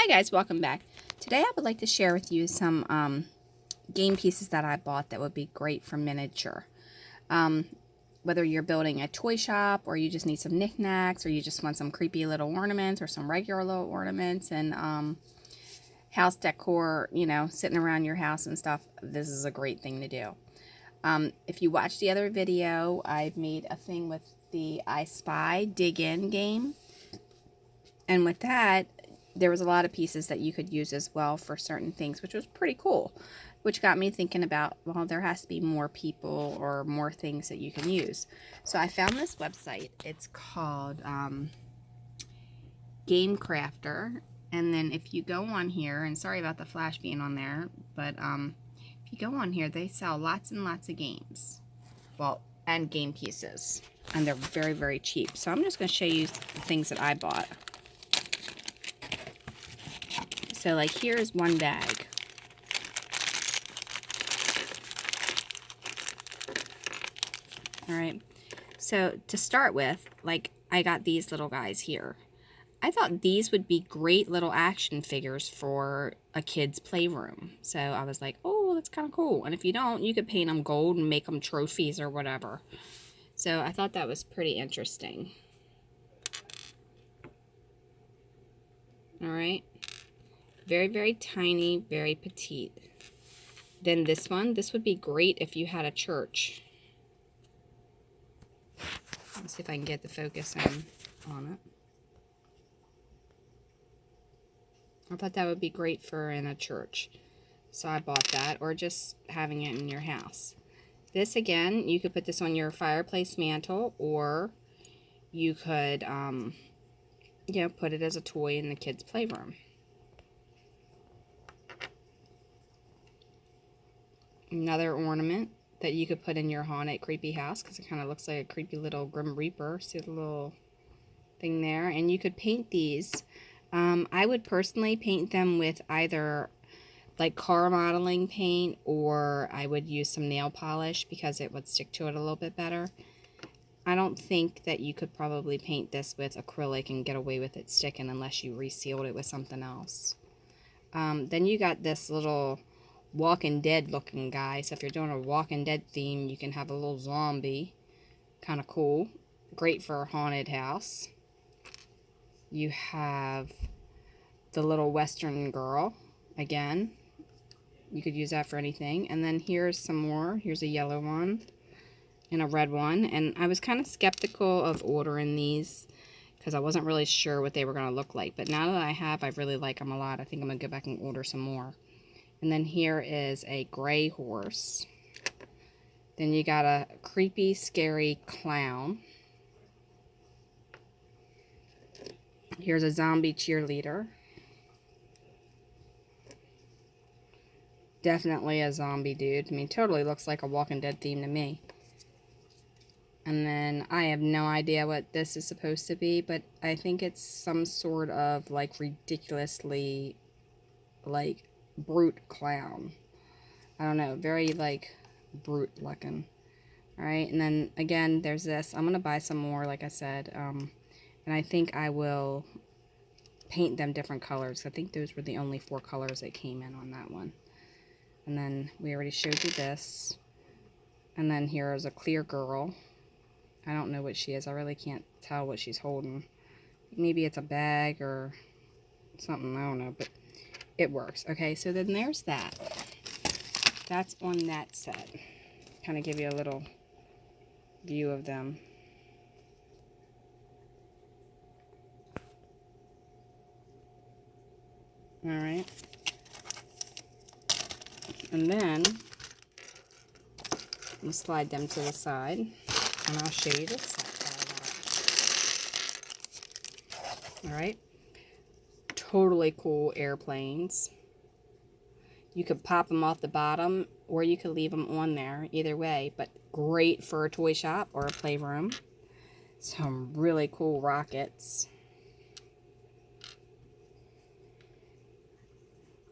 Hi guys, welcome back. Today I would like to share with you some game pieces that I bought that would be great for miniature. Whether you're building a toy shop or you just need some knickknacks or you just want some creepy little ornaments or some regular little ornaments and house decor, you know, sitting around your house and stuff, this is a great thing to do. If you watched the other video, I've made a thing with the I Spy Dig In game. And with that, there was a lot of pieces that you could use as well for certain things, which was pretty cool. Which got me thinking about, well, there has to be more people or more things that you can use. So I found this website. It's called Game Crafter. And then if you go on here, and sorry about the flash being on there, but if you go on here, they sell lots and lots of games. Well, and game pieces. And they're very, very cheap. So I'm just going to show you the things that I bought. So, like, here's one bag. Alright, so to start with, like, I got these little guys here. I thought these would be great little action figures for a kid's playroom. So I was like, oh, that's kind of cool. And if you don't, you could paint them gold and make them trophies or whatever. So I thought that was pretty interesting. Alright. Very, very tiny, very petite. Then this one, this would be great if you had a church. Let's see if I can get the focus on it. I thought that would be great for in a church. So I bought that, or just having it in your house. This, again, you could put this on your fireplace mantle, or you could, you know, put it as a toy in the kids' playroom. Another ornament that you could put in your haunted creepy house, because it kind of looks like a creepy little Grim Reaper. See the little thing there? And you could paint these. I would personally paint them with either like car modeling paint, or I would use some nail polish because it would stick to it a little bit better. I don't think that you could probably paint this with acrylic and get away with it sticking unless you resealed it with something else. Then you got this little Walking Dead looking guy. So if you're doing a Walking Dead theme, you can have a little zombie. Kind of cool. Great for a haunted house. You have the little Western girl. Again, you could use that for anything. And then here's some more. Here's a yellow one and a red one. And I was kind of skeptical of ordering these because I wasn't really sure what they were going to look like. But now that I have, I really like them a lot. I think I'm going to go back and order some more. And then here is a gray horse. Then you got a creepy, scary clown. Here's a zombie cheerleader. Definitely a zombie dude. I mean, totally looks like a Walking Dead theme to me. And then I have no idea what this is supposed to be, but I think it's some sort of, like, ridiculously, like, brute clown. I don't know, very like brute looking. Alright, and then again there's this. I'm gonna buy some more, like I said, and I think I will paint them different colors. I think those were the only 4 colors that came in on that one. And then we already showed you this. And then here is a clear girl. I don't know what she is. I really can't tell what she's holding. Maybe it's a bag or something, I don't know, but it works. Okay, so then there's that. That's on that set. Kind of give you a little view of them. Alright. And then, we'll slide them to the side. And I'll show you this set. Alright. Totally cool airplanes. You could pop them off the bottom, or you could leave them on there, either way, but great for a toy shop or a playroom. Some really cool rockets.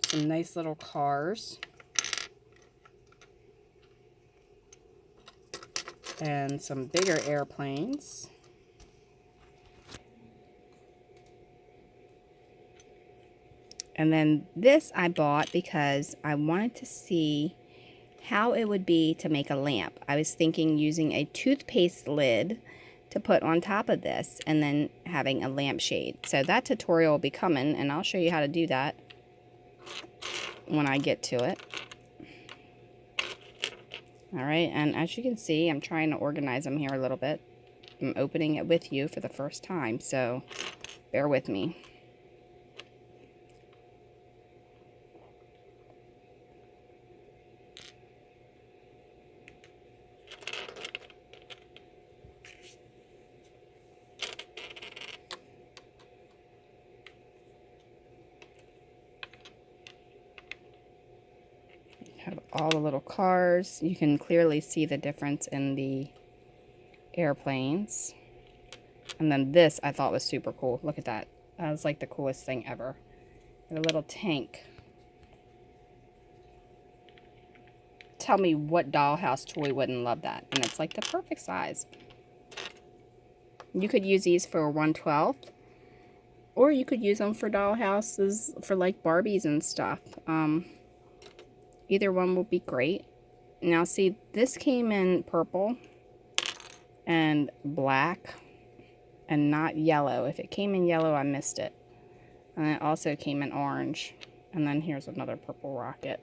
Some nice little cars. And some bigger airplanes. And then this I bought because I wanted to see how it would be to make a lamp. I was thinking using a toothpaste lid to put on top of this and then having a lampshade. So that tutorial will be coming, and I'll show you how to do that when I get to it. Alright, and as you can see, I'm trying to organize them here a little bit. I'm opening it with you for the first time, so bear with me. Have all the little cars. You can clearly see the difference in the airplanes. And then this I thought was super cool. Look at that. That was like the coolest thing ever. And a little tank. Tell me what Dollhouse toy wouldn't love that. And it's like the perfect size. You could use these for 1/12. Or you could use them for dollhouses, for like Barbies and stuff. Either one will be great. Now see, this came in purple and black and not yellow. If it came in yellow, I missed it. And it also came in orange. And then here's another purple rocket.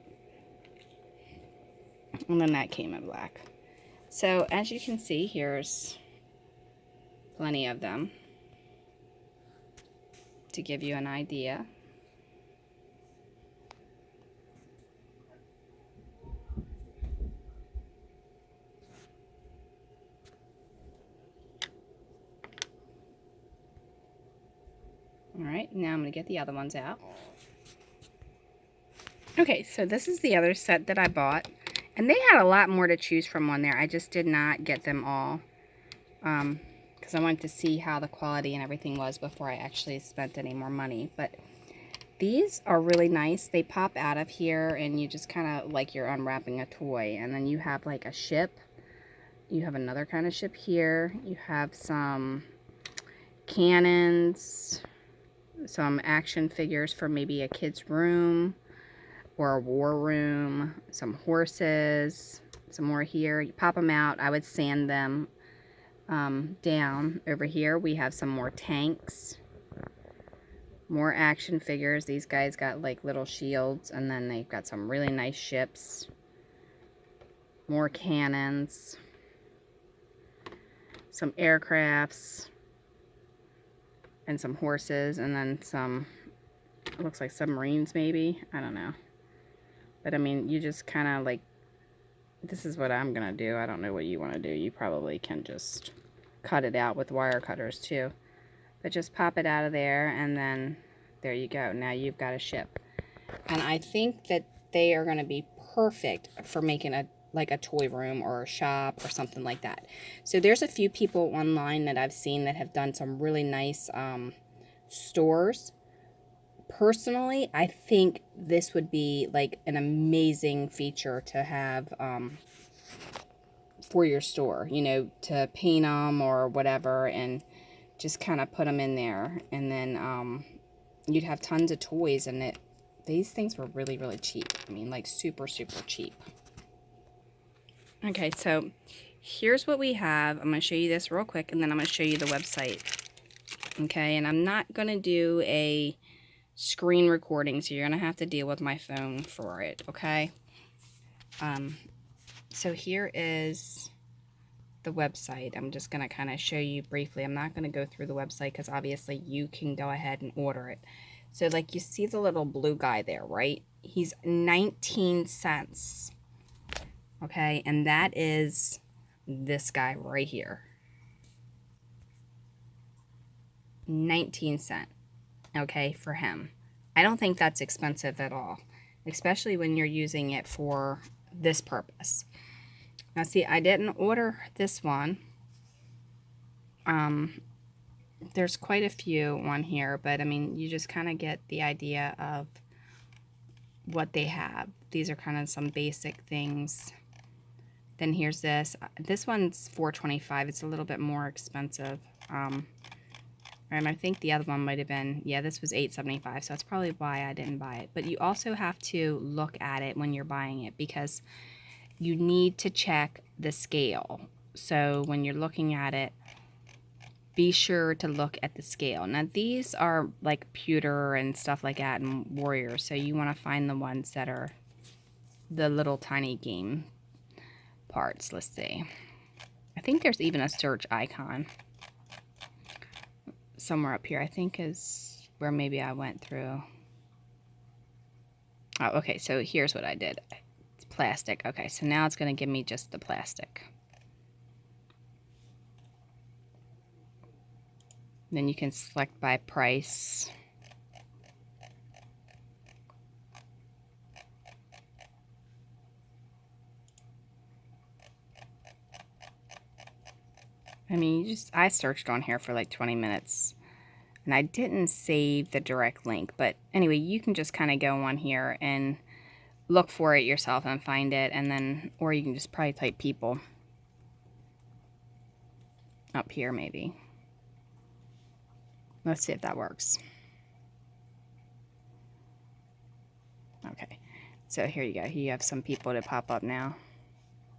And then that came in black. So as you can see, here's plenty of them to give you an idea. Alright, now I'm going to get the other ones out. Okay, so this is the other set that I bought. And they had a lot more to choose from on there. I just did not get them all. Because I wanted to see how the quality and everything was before I actually spent any more money. But these are really nice. They pop out of here and you just kind of like you're unwrapping a toy. And then you have like a ship. You have another kind of ship here. You have some cannons, some action figures for maybe a kid's room or a war room, some horses, some more here. You pop them out. I would sand them down. Over here we have some more tanks, more action figures. These guys got like little shields, and then they've got some really nice ships, more cannons, some aircrafts, and some horses, and then some, it looks like submarines maybe, I don't know. But I mean, you just kind of like, this is what I'm gonna do. I don't know what you want to do. You probably can just cut it out with wire cutters too. But just pop it out of there, and then there you go. Now you've got a ship. And I think that they are going to be perfect for making a toy room or a shop or something like that. So there's a few people online that I've seen that have done some really nice stores. Personally, I think this would be like an amazing feature to have for your store, you know, to paint them or whatever, and just kind of put them in there. And then you'd have tons of toys, and these things were really, really cheap. I mean, like super, super cheap. Okay, so here's what we have. I'm going to show you this real quick, and then I'm going to show you the website. Okay, and I'm not going to do a screen recording, so you're going to have to deal with my phone for it, okay? So here is the website. I'm just going to kind of show you briefly. I'm not going to go through the website because obviously you can go ahead and order it. So like you see the little blue guy there, right? He's 19 cents. Okay, and that is this guy right here. 19 cents. Okay, for him. I don't think that's expensive at all, especially when you're using it for this purpose. Now see, I didn't order this one. There's quite a few on here, but I mean, you just kind of get the idea of what they have. These are kind of some basic things. Then here's this. This one's $4.25. It's a little bit more expensive. I I think the other one might have been, yeah, this was $8.75, so that's probably why I didn't buy it. But you also have to look at it when you're buying it, because you need to check the scale. So when you're looking at it, be sure to look at the scale. Now these are like pewter and stuff like that and warrior, so you want to find the ones that are the little tiny game parts. Let's see. I think there's even a search icon somewhere up here. I think is where maybe I went through. Oh, okay, so here's what I did. It's plastic. Okay, so now it's going to give me just the plastic. Then you can select by price. I mean, I searched on here for like 20 minutes and I didn't save the direct link, but anyway, you can just kind of go on here and look for it yourself and find it, and then, or you can just probably type people up here maybe. Let's see if that works. Okay, so here you go. You have some people that pop up now.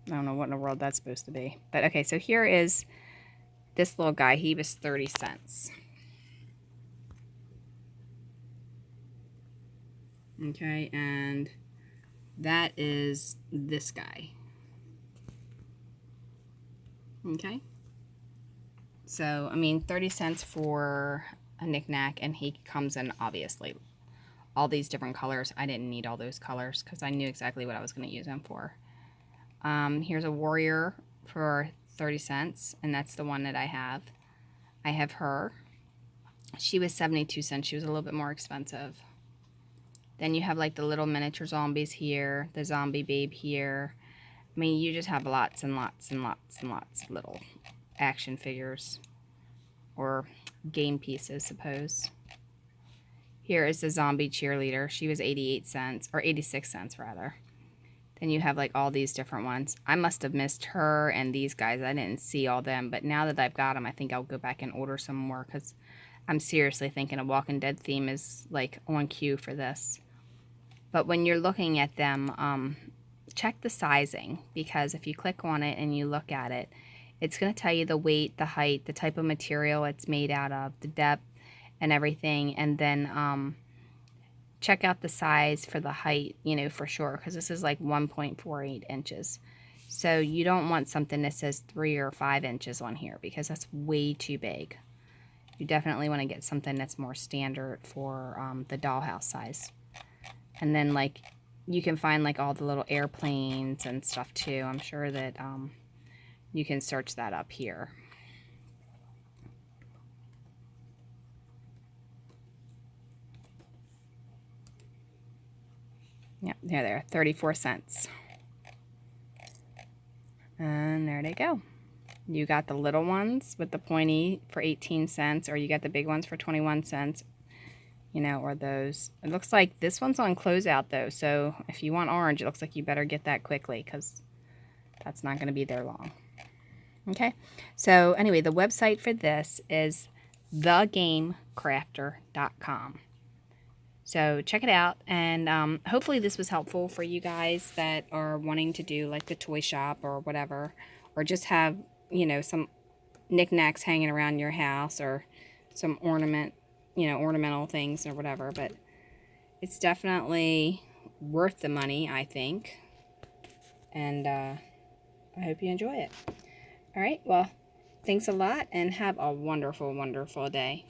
I don't know what in the world that's supposed to be. But okay, so here is this little guy. He was 30 cents. Okay, and that is this guy. Okay. So, I mean, 30 cents for a knick-knack, and he comes in, obviously, all these different colors. I didn't need all those colors because I knew exactly what I was going to use them for. Here's a warrior for 30 cents, and that's the one that I have. I have her. She was 72 cents. She was a little bit more expensive. Then you have like the little miniature zombies here, the zombie babe here. I mean, you just have lots and lots and lots and lots of little action figures or game pieces, suppose. Here is the zombie cheerleader. She was 88 cents, or 86 cents rather. Then you have like all these different ones. I must have missed her and these guys. I didn't see all them, but now that I've got them, I think I'll go back and order some more because I'm seriously thinking a Walking Dead theme is like on cue for this. But when you're looking at them, check the sizing, because if you click on it and you look at it, it's going to tell you the weight, the height, the type of material it's made out of, the depth, and everything. And then check out the size for the height, you know, for sure, because this is like 1.48 inches. So you don't want something that says 3 or 5 inches on here, because that's way too big. You definitely want to get something that's more standard for the dollhouse size. And then like you can find like all the little airplanes and stuff too. I'm sure that you can search that up here. Yeah, there, 34 cents. And there they go. You got the little ones with the pointy for 18 cents, or you got the big ones for 21 cents. You know, or those. It looks like this one's on closeout though, so if you want orange, it looks like you better get that quickly because that's not going to be there long. Okay, so anyway, the website for this is thegamecrafter.com. So check it out, and hopefully this was helpful for you guys that are wanting to do like the toy shop or whatever, or just have, you know, some knickknacks hanging around your house, or some ornamental things or whatever. But it's definitely worth the money, I think, and I hope you enjoy it. All right, well, thanks a lot, and have a wonderful, wonderful day.